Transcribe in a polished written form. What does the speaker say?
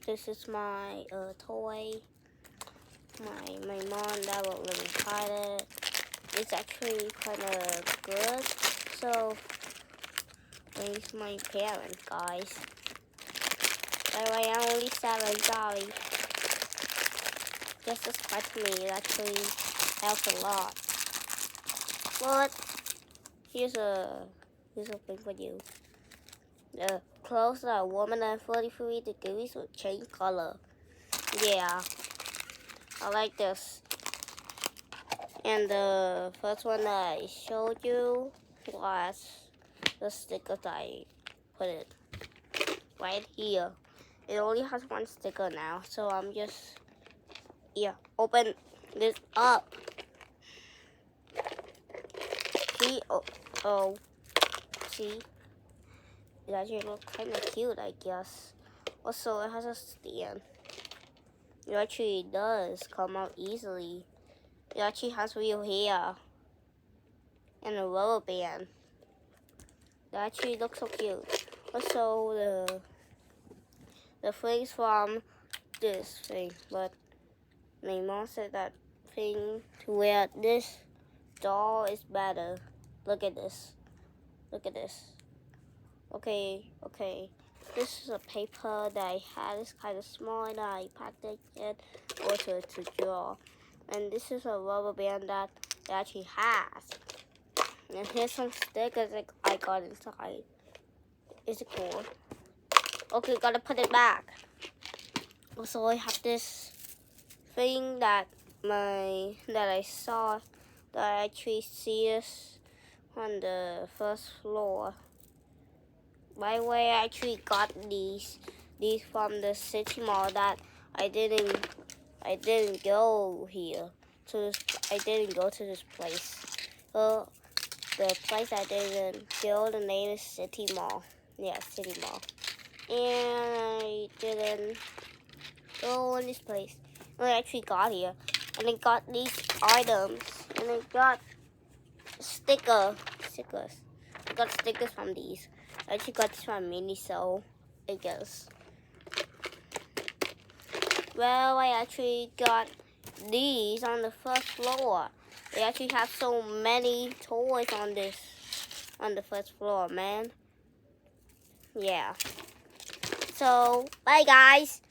This is my toy. My mom and dad won't let me try it. It's actually kind of good. So thanks to my parents, guys. By the way, I'm only 7, sorry. Just subscribe to me. It actually helps a lot. But here's a thing for you. The clothes are warmer than 43 degrees will change color. Yeah, I like this. And the first one that I showed you was the stickers I put it right here. It only has one sticker now, so I'm just open this up. See, see, it actually looks kind of cute, I guess. Also, it has a stand. It actually does come out easily. It actually has real hair and a rubber band. That actually looks so cute. Also, the things from this thing, but my mom said that thing to wear this doll is better. Look at this. Look at this. Okay. This is a paper that I had. It's kind of small and I packed it also to draw. And this is a rubber band that it actually has. And here's some stickers that I got inside. Is it cool? Okay, gotta put it back. Also, I have this thing that I saw that I actually see this on the first floor. By the way, I actually got these from the city mall that I didn't go here. I didn't go to this place. The place I didn't go, the name is City Mall. Yeah, City Mall. And I didn't go in this place. I actually got here. And I got these items. And I got stickers. I got stickers from these. I actually got this from Miniso, I guess. Well, I actually got these on the first floor. They actually have so many toys on the first floor, man. Yeah. So, bye guys.